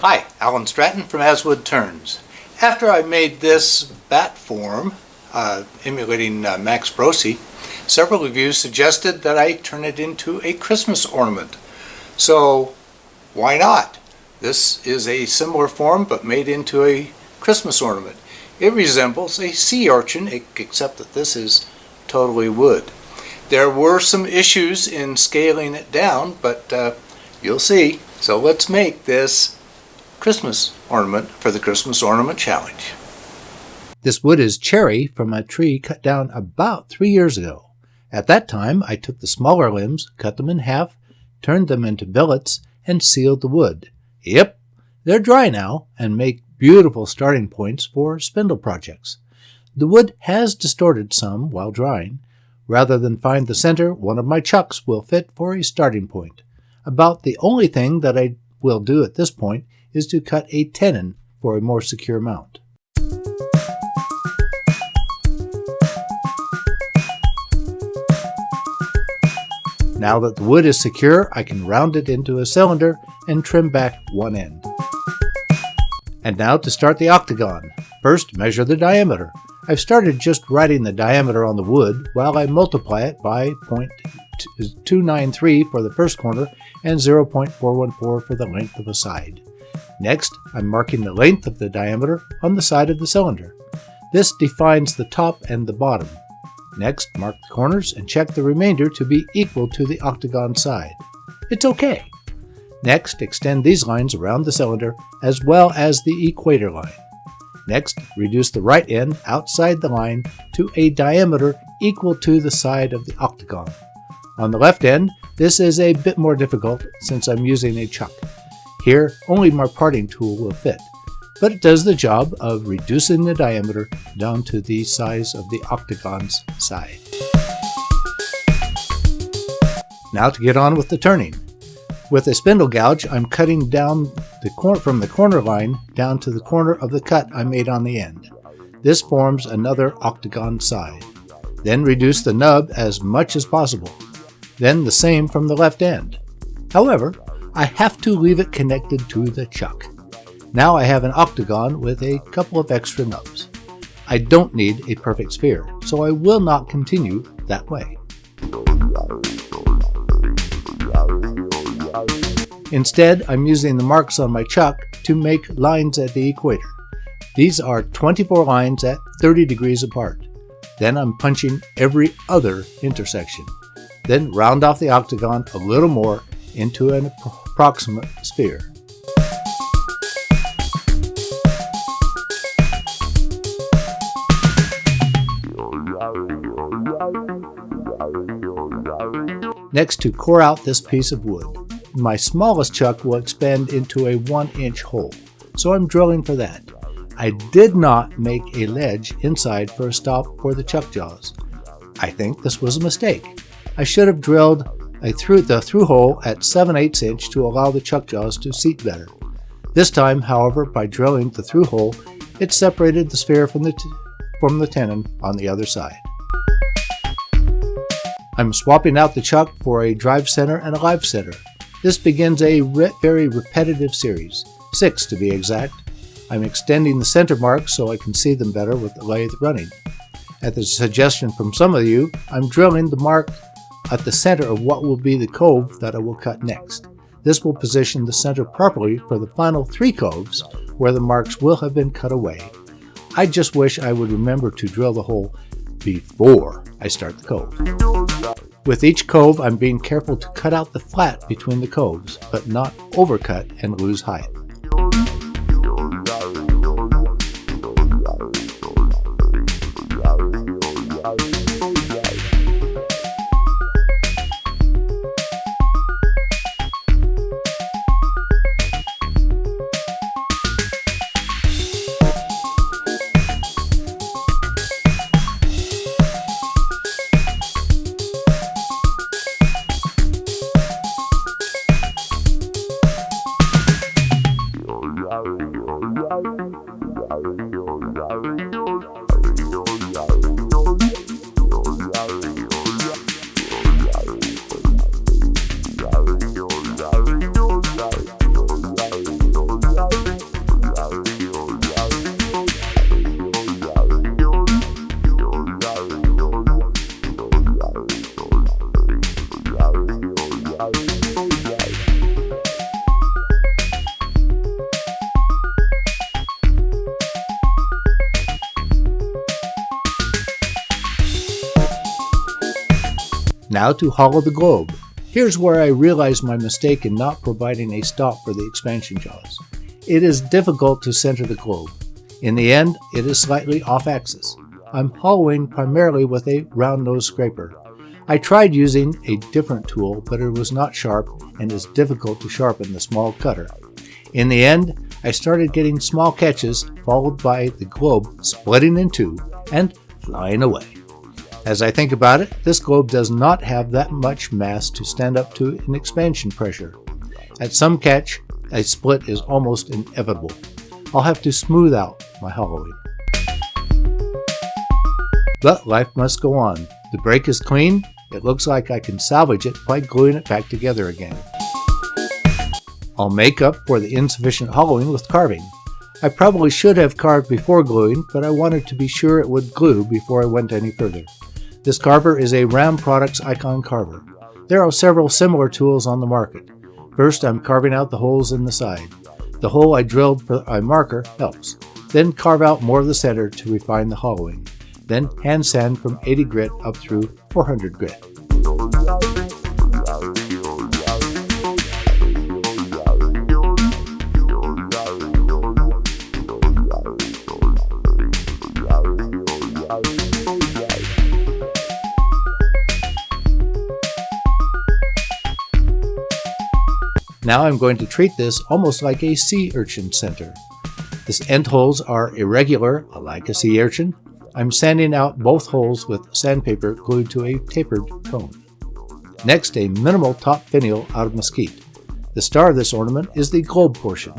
Hi, Alan Stratton from Aswood Turns. After I made this bat form, emulating Max Brosi, several of you suggested that I turn it into a Christmas ornament. So why not? This is a similar form but made into a Christmas ornament. It resembles a sea urchin, except that this is totally wood. There were some issues in scaling it down, but you'll see. So let's make this Christmas ornament for the Christmas Ornament Challenge. This wood is cherry from a tree cut down about 3 years ago. At that time, I took the smaller limbs, cut them in half, turned them into billets, and sealed the wood. Yep, they're dry now and make beautiful starting points for spindle projects. The wood has distorted some while drying. Rather than find the center, one of my chucks will fit for a starting point. About the only thing that I will do at this point is to cut a tenon for a more secure mount. Now that the wood is secure, I can round it into a cylinder and trim back one end. And now to start the octagon. First, measure the diameter. I've started just writing the diameter on the wood while I multiply it by 0.293 for the first corner and 0.414 for the length of a side. Next, I'm marking the length of the diameter on the side of the cylinder. This defines the top and the bottom. Next, mark the corners and check the remainder to be equal to the octagon side. It's okay. Next, extend these lines around the cylinder as well as the equator line. Next, reduce the right end outside the line to a diameter equal to the side of the octagon. On the left end, this is a bit more difficult since I'm using a chuck. Here, only my parting tool will fit, but it does the job of reducing the diameter down to the size of the octagon's side. Now to get on with the turning. With a spindle gouge, I'm cutting down from the corner line down to the corner of the cut I made on the end. This forms another octagon side. Then reduce the nub as much as possible. Then the same from the left end. However, I have to leave it connected to the chuck. Now I have an octagon with a couple of extra nubs. I don't need a perfect sphere, so I will not continue that way. Instead, I'm using the marks on my chuck to make lines at the equator. These are 24 lines at 30 degrees apart. Then I'm punching every other intersection. Then round off the octagon a little more into an approximate sphere. Next, to core out this piece of wood. My smallest chuck will expand into a 1-inch hole, so I'm drilling for that. I did not make a ledge inside for a stop for the chuck jaws. I think this was a mistake. I should have drilled the through hole at 7/8 inch to allow the chuck jaws to seat better. This time, however, by drilling the through hole, it separated the sphere from the tenon on the other side. I'm swapping out the chuck for a drive center and a live center. This begins a very repetitive series, 6 to be exact. I'm extending the center marks so I can see them better with the lathe running. At the suggestion from some of you, I'm drilling the mark at the center of what will be the cove that I will cut next. This will position the center properly for the final 3 coves where the marks will have been cut away. I just wish I would remember to drill the hole before I start the cove. With each cove, I'm being careful to cut out the flat between the coves, but not overcut and lose height. Now to hollow the globe. Here's where I realized my mistake in not providing a stop for the expansion jaws. It is difficult to center the globe. In the end, it is slightly off axis. I'm hollowing primarily with a round nose scraper. I tried using a different tool, but it was not sharp and is difficult to sharpen the small cutter. In the end, I started getting small catches, followed by the globe splitting in two and flying away. As I think about it, this globe does not have that much mass to stand up to an expansion pressure. At some catch, a split is almost inevitable. I'll have to smooth out my hollowing. But life must go on. The break is clean. It looks like I can salvage it by gluing it back together again. I'll make up for the insufficient hollowing with carving. I probably should have carved before gluing, but I wanted to be sure it would glue before I went any further. This carver is a Ram Products Icon carver. There are several similar tools on the market. First, I'm carving out the holes in the side. The hole I drilled for a marker helps. Then carve out more of the center to refine the hollowing. Then hand sand from 80 grit up through 400 grit. Now I'm going to treat this almost like a sea urchin center. The end holes are irregular, like a sea urchin. I'm sanding out both holes with sandpaper glued to a tapered cone. Next, a minimal top finial out of mesquite. The star of this ornament is the globe portion.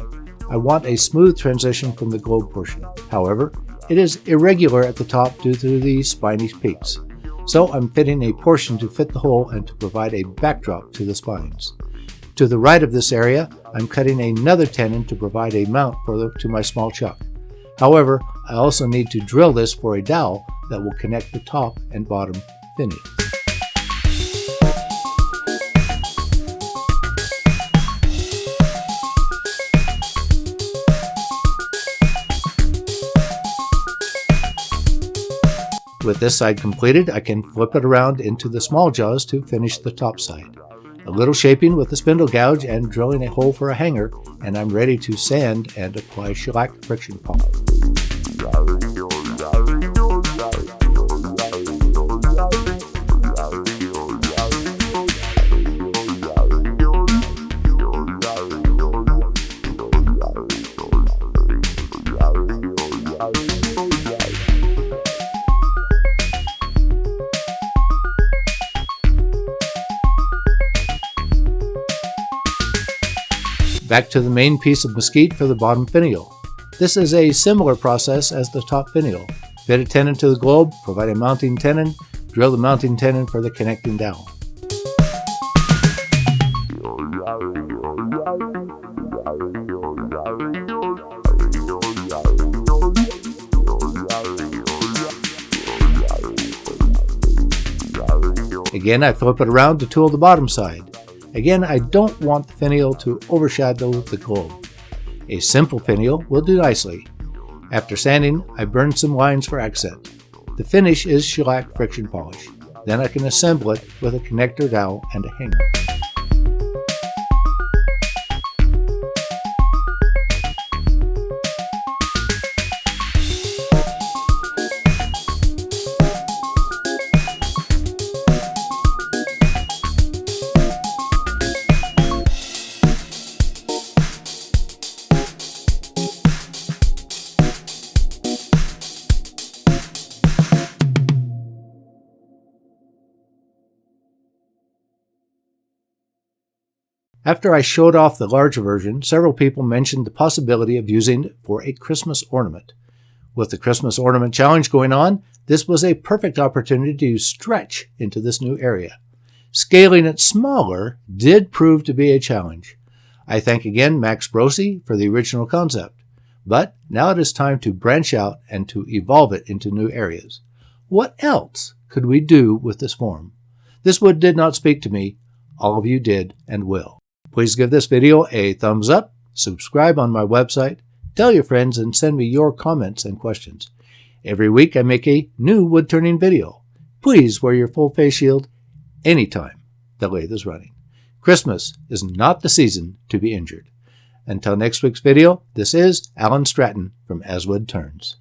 I want a smooth transition from the globe portion. However, it is irregular at the top due to the spiny peaks. So I'm fitting a portion to fit the hole and to provide a backdrop to the spines. To the right of this area, I'm cutting another tenon to provide a mount to my small chuck. However, I also need to drill this for a dowel that will connect the top and bottom finials. With this side completed, I can flip it around into the small jaws to finish the top side. A little shaping with the spindle gouge and drilling a hole for a hanger, and I'm ready to sand and apply shellac friction polish. Back to the main piece of mesquite for the bottom finial. This is a similar process as the top finial. Fit a tenon to the globe, provide a mounting tenon, drill the mounting tenon for the connecting dowel. Again, I flip it around to tool the bottom side. Again, I don't want the finial to overshadow the globe. A simple finial will do nicely. After sanding, I burn some lines for accent. The finish is shellac friction polish. Then I can assemble it with a connector dowel and a hanger. After I showed off the larger version, several people mentioned the possibility of using it for a Christmas ornament. With the Christmas Ornament Challenge going on, this was a perfect opportunity to stretch into this new area. Scaling it smaller did prove to be a challenge. I thank again Max Brossi for the original concept. But now it is time to branch out and to evolve it into new areas. What else could we do with this form? This wood did not speak to me. All of you did and will. Please give this video a thumbs up, subscribe on my website, tell your friends, and send me your comments and questions. Every week I make a new wood turning video. Please wear your full face shield anytime the lathe is running. Christmas is not the season to be injured. Until next week's video, this is Alan Stratton from As Wood Turns.